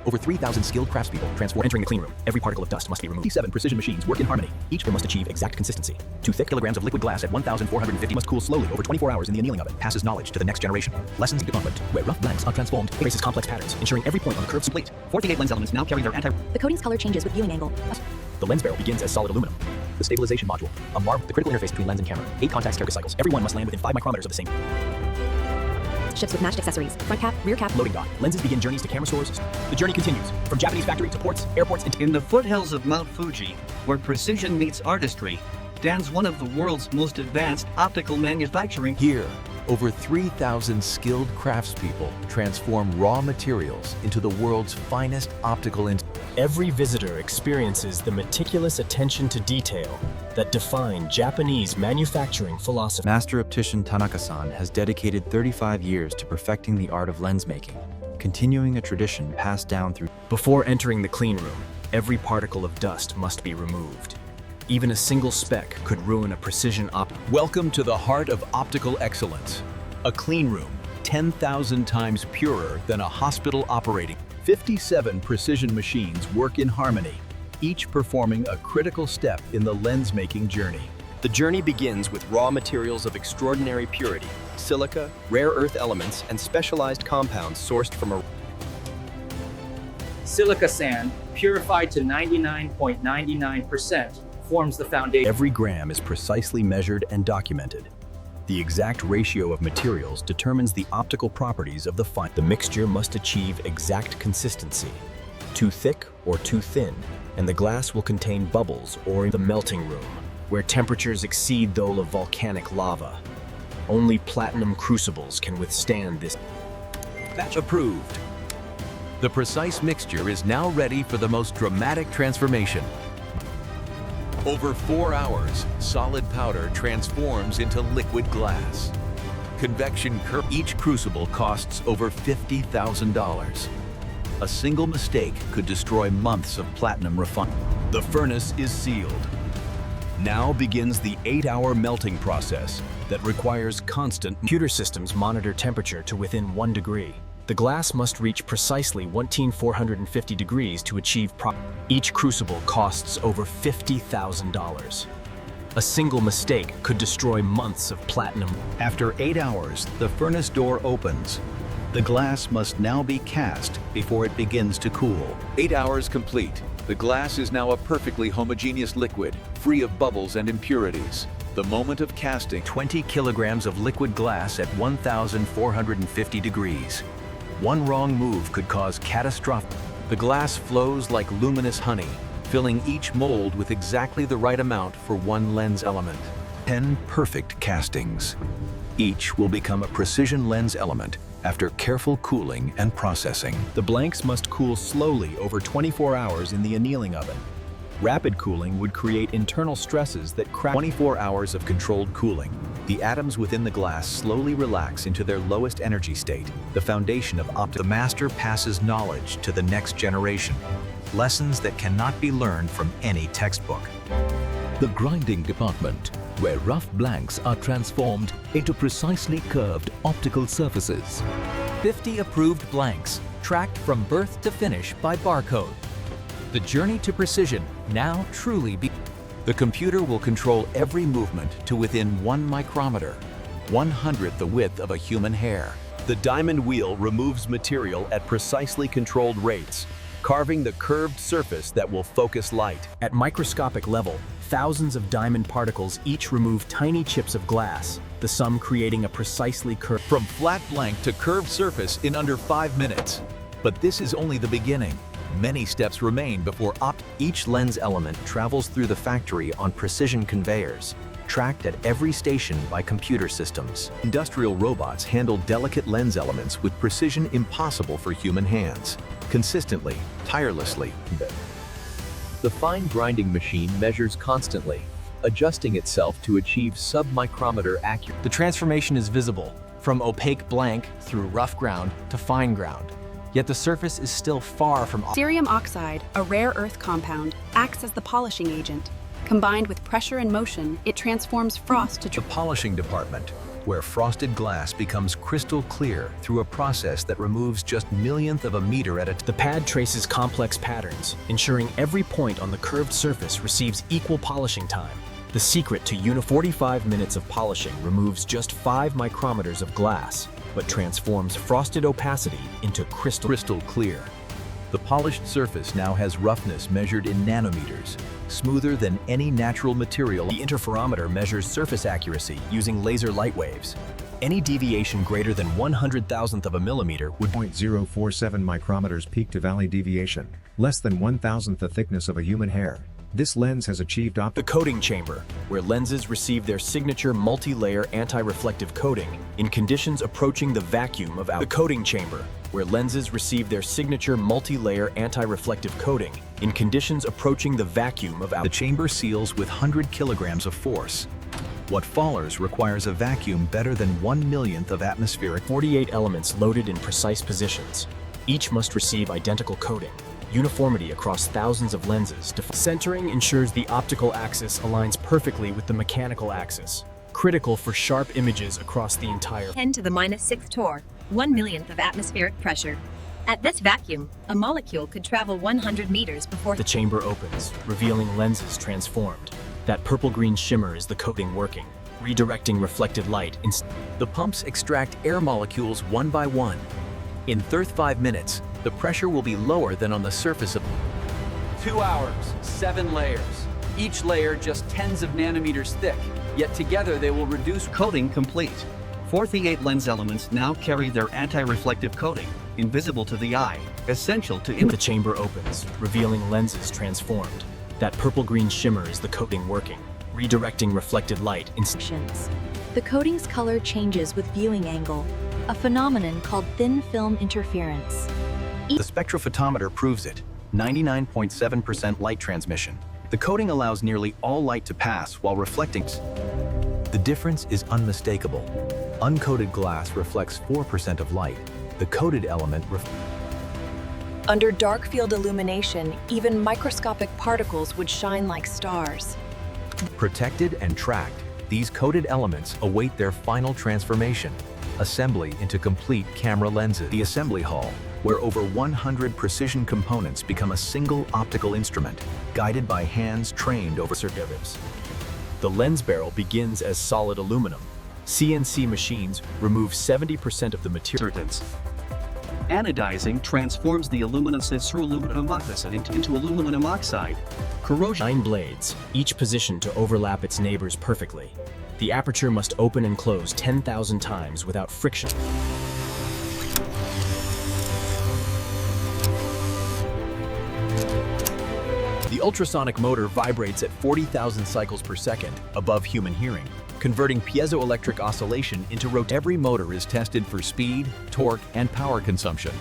Over 3,000 skilled craftspeople transform. Entering the clean room, every particle of dust must be removed. 57 precision machines work in harmony. Each must achieve exact consistency. 2 thick kilograms of liquid glass at 1,450 must cool slowly over 24 hours in the annealing oven. Passes knowledge to the next generation. Lessons development, where rough blanks are transformed, traces complex patterns, ensuring every point on the curved plate. 48 lens elements now carry their The coating's color changes with viewing angle. The lens barrel begins as solid aluminum. The stabilization module, a marvel, the critical interface between lens and camera. 8 contacts carry cycles. Every one must land within 5 micrometers of the same. Ships with matched accessories. Front cap, rear cap. Loading dock. Lenses begin journeys to camera stores. The journey continues from Japanese factory to ports, airports, and in the foothills of Mount Fuji, where precision meets artistry, stands one of the world's most advanced optical manufacturing. Here, over 3,000 skilled craftspeople transform raw materials into the world's finest optical Every visitor experiences the meticulous attention to detail that define Japanese manufacturing philosophy. Master optician Tanaka-san has dedicated 35 years to perfecting the art of lens making, continuing a tradition passed down through. Before entering the clean room, every particle of dust must be removed. Even a single speck could ruin a precision Welcome to the heart of optical excellence. A clean room, 10,000 times purer than a hospital operating. 57 precision machines work in harmony, each performing a critical step in the lens-making journey. The journey begins with raw materials of extraordinary purity, silica, rare earth elements, and specialized compounds sourced from a silica sand, purified to 99.99%, forms the foundation. Every gram is precisely measured and documented. The exact ratio of materials determines the optical properties of the fine. The mixture must achieve exact consistency, too thick or too thin, and the glass will contain bubbles or in the melting room, where temperatures exceed those of volcanic lava. Only platinum crucibles can withstand this. Batch approved. The precise mixture is now ready for the most dramatic transformation. Over 4 hours, solid powder transforms into liquid glass. Convection curve. Each crucible costs over $50,000. A single mistake could destroy months of platinum refinement. The furnace is sealed. Now begins the 8-hour melting process that requires constant. Computer systems monitor temperature to within 1 degree. The glass must reach precisely 1,450 degrees to achieve Each crucible costs over $50,000. A single mistake could destroy months of platinum. After 8 hours, the furnace door opens. The glass must now be cast before it begins to cool. 8 hours complete. The glass is now a perfectly homogeneous liquid, free of bubbles and impurities. The moment of casting. 20 kilograms of liquid glass at 1,450 degrees. One wrong move could cause catastrophic. The glass flows like luminous honey, filling each mold with exactly the right amount for one lens element. 10 perfect castings. Each will become a precision lens element after careful cooling and processing. The blanks must cool slowly over 24 hours in the annealing oven. Rapid cooling would create internal stresses that crack. 24 hours of controlled cooling. The atoms within the glass slowly relax into their lowest energy state, the foundation of optical. The master passes knowledge to the next generation. Lessons that cannot be learned from any textbook. The grinding department, where rough blanks are transformed into precisely curved optical surfaces. 50 approved blanks, tracked from birth to finish by barcode. The journey to precision now truly begins. The computer will control every movement to within 1 micrometer, 1/100th the width of a human hair. The diamond wheel removes material at precisely controlled rates, carving the curved surface that will focus light. At microscopic level, thousands of diamond particles each remove tiny chips of glass, the sum creating a precisely curved. From flat blank to curved surface in under 5 minutes. But this is only the beginning. Many steps remain before Each lens element travels through the factory on precision conveyors, tracked at every station by computer systems. Industrial robots handle delicate lens elements with precision impossible for human hands, consistently, tirelessly. The fine grinding machine measures constantly, adjusting itself to achieve sub-micrometer accuracy. The transformation is visible, from opaque blank through rough ground to fine ground. Yet the surface is still far from. Cerium oxide, a rare earth compound, acts as the polishing agent. Combined with pressure and motion, it transforms frost to. The polishing department, where frosted glass becomes crystal clear through a process that removes just millionth of a meter at a time. The pad traces complex patterns, ensuring every point on the curved surface receives equal polishing time. The secret to 45 minutes of polishing removes just 5 micrometers of glass, but transforms frosted opacity into crystal clear. The polished surface now has roughness measured in nanometers, smoother than any natural material. The interferometer measures surface accuracy using laser light waves. Any deviation greater than 100,000th of a millimeter would 0.047 micrometers peak to valley deviation, less than 1,000th the thickness of a human hair. This lens has achieved the coating chamber, where lenses receive their signature multi-layer anti-reflective coating in conditions approaching the vacuum of the coating chamber, where lenses receive their signature multi-layer anti-reflective coating in conditions approaching the vacuum of the chamber seals with 100 kilograms of force. What follows requires a vacuum better than 1/1,000,000th of atmospheric. 48 elements loaded in precise positions. Each must receive identical coating. Uniformity across thousands of lenses. Centering ensures the optical axis aligns perfectly with the mechanical axis, critical for sharp images across the entire 10 to the -6 torr, 1/1,000,000th of atmospheric pressure. At this vacuum, a molecule could travel 100 meters before the chamber opens, revealing lenses transformed. That purple-green shimmer is the coating working, redirecting reflected light. The pumps extract air molecules one by one. In 35 minutes, the pressure will be lower than on the surface of 2 hours, 7 layers. Each layer just tens of nanometers thick, yet together they will reduce. Coating complete. 48 lens elements now carry their anti-reflective coating, invisible to the eye, essential to the chamber opens, revealing lenses transformed. That purple-green shimmer is the coating working, redirecting reflected light. The coating's color changes with viewing angle, a phenomenon called thin film interference. The spectrophotometer proves it. 99.7% light transmission. The coating allows nearly all light to pass while reflecting. The difference is unmistakable. Uncoated glass reflects 4% of light. The coated element Under dark field illumination, even microscopic particles would shine like stars. Protected and tracked, these coated elements await their final transformation, assembly into complete camera lenses. The assembly hall, where over 100 precision components become a single optical instrument, guided by hands trained over circuits. The lens barrel begins as solid aluminum. CNC machines remove 70% of the material. Anodizing transforms the aluminum through aluminum oxide into aluminum oxide. Corrosion. 9 blades, each positioned to overlap its neighbors perfectly. The aperture must open and close 10,000 times without friction. The ultrasonic motor vibrates at 40,000 cycles per second, above human hearing, converting piezoelectric oscillation into rotation. Every motor is tested for speed, torque, and power consumption.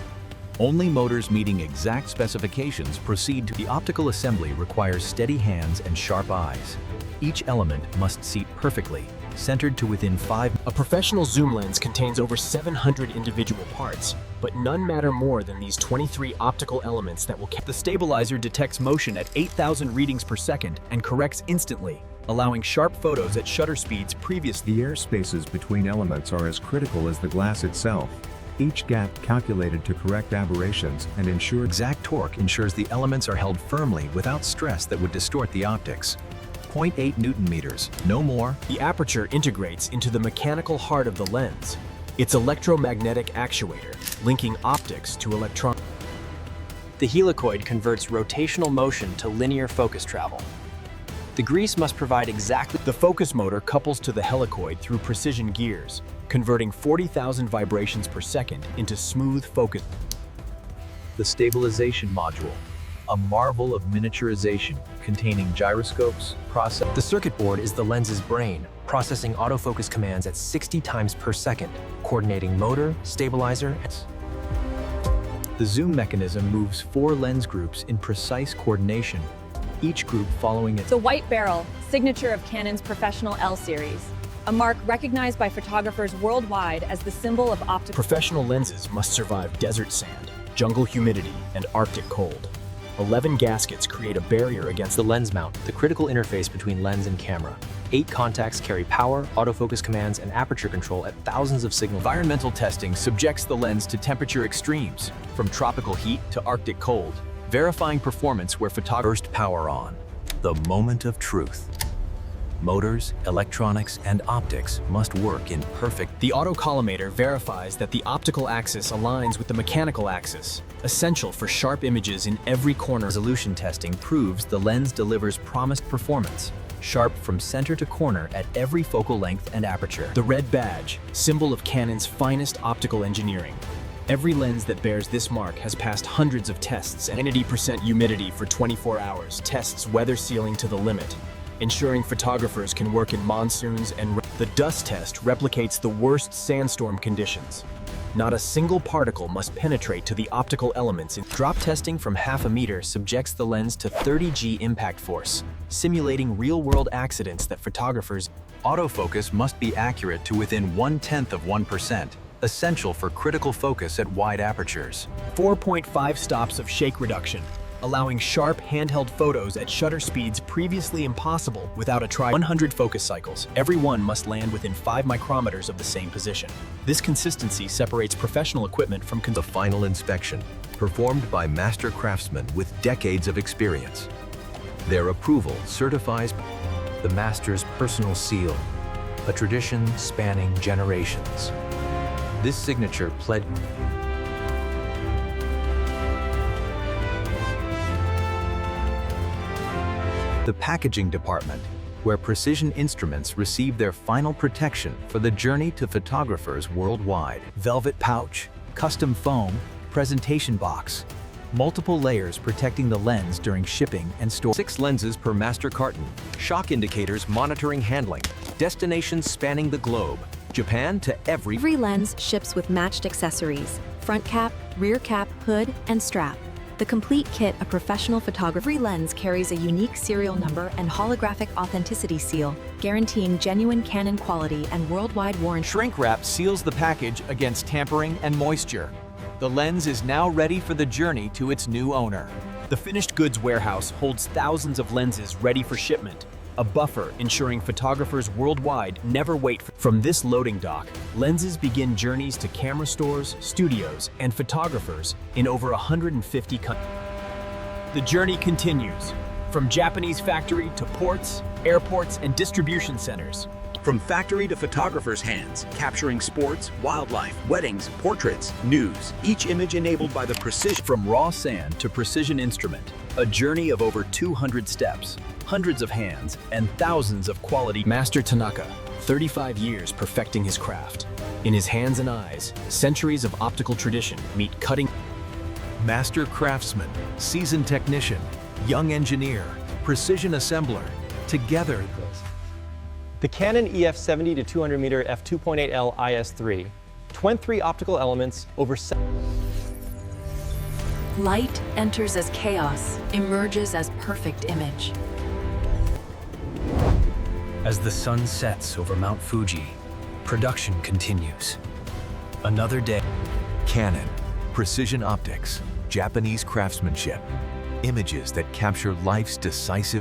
Only motors meeting exact specifications proceed to. The optical assembly requires steady hands and sharp eyes. Each element must seat perfectly, centered to within 5. A professional zoom lens contains over 700 individual parts, but none matter more than these 23 optical elements that will. The stabilizer detects motion at 8,000 readings per second and corrects instantly, allowing sharp photos at shutter speeds previously. The air spaces between elements are as critical as the glass itself. Each gap calculated to correct aberrations and ensure exact torque ensures the elements are held firmly without stress that would distort the optics. 0.8 Newton meters, no more. The aperture integrates into the mechanical heart of the lens. Its electromagnetic actuator, linking optics to electron. The helicoid converts rotational motion to linear focus travel. The grease must provide exactly. The focus motor couples to the helicoid through precision gears, converting 40,000 vibrations per second into smooth focus. The stabilization module, a marvel of miniaturization containing gyroscopes, The circuit board is the lens's brain, processing autofocus commands at 60 times per second, coordinating motor, stabilizer, and. The zoom mechanism moves 4 lens groups in precise coordination, each group following its. The white barrel, signature of Canon's professional L series, a mark recognized by photographers worldwide as the symbol of optical. Professional lenses must survive desert sand, jungle humidity, and Arctic cold. 11 gaskets create a barrier against The lens mount, the critical interface between lens and camera. 8 contacts carry power, autofocus commands, and aperture control at thousands of signal. Environmental testing subjects the lens to temperature extremes, from tropical heat to Arctic cold, verifying performance where photographers power on. The moment of truth. Motors, electronics, and optics must work in perfect. The autocollimator verifies that the optical axis aligns with the mechanical axis, essential for sharp images in every corner. Resolution testing proves the lens delivers promised performance, sharp from center to corner at every focal length and aperture. The red badge, symbol of Canon's finest optical engineering. Every lens that bears this mark has passed hundreds of tests and 90% humidity for 24 hours, tests weather sealing to the limit, ensuring photographers can work in monsoons and the dust test replicates the worst sandstorm conditions. Not a single particle must penetrate to the optical elements. Drop testing from half a meter subjects the lens to 30 G impact force, simulating real-world accidents that photographers. Autofocus must be accurate to within 1/10 of 1%, essential for critical focus at wide apertures. 4.5 stops of shake reduction, allowing sharp handheld photos at shutter speeds previously impossible without a 100 focus cycles. Every one must land within 5 micrometers of the same position. This consistency separates professional equipment from The final inspection, performed by master craftsmen with decades of experience. Their approval certifies The master's personal seal, a tradition spanning generations. This signature pledged. The packaging department, where precision instruments receive their final protection for the journey to photographers worldwide. Velvet pouch, custom foam, presentation box, multiple layers protecting the lens during shipping and storage. 6 lenses per master carton, shock indicators monitoring handling, destinations spanning the globe, Japan to every. Every lens ships with matched accessories: front cap, rear cap, hood, and strap. The complete kit a professional photographer. Every lens carries a unique serial number and holographic authenticity seal, guaranteeing genuine Canon quality and worldwide warranty. Shrink wrap seals the package against tampering and moisture. The lens is now ready for the journey to its new owner. The finished goods warehouse holds thousands of lenses ready for shipment, a buffer ensuring photographers worldwide never wait. From this loading dock, lenses begin journeys to camera stores, studios, and photographers in over 150 countries. The journey continues, from Japanese factory to ports, airports, and distribution centers. From factory to photographer's hands, capturing sports, wildlife, weddings, portraits, news, each image enabled by the precision. From raw sand to precision instrument, a journey of over 200 steps, hundreds of hands, and thousands of quality. Master Tanaka, 35 years perfecting his craft. In his hands and eyes, centuries of optical tradition meet cutting. Master craftsman, seasoned technician, young engineer, precision assembler, together. The Canon EF 70 to 200 meter f2.8L IS3, 23 optical elements over 7. Light enters as chaos, emerges as perfect image. As the sun sets over Mount Fuji, production continues. Another day. Canon, precision optics, Japanese craftsmanship, images that capture life's decisive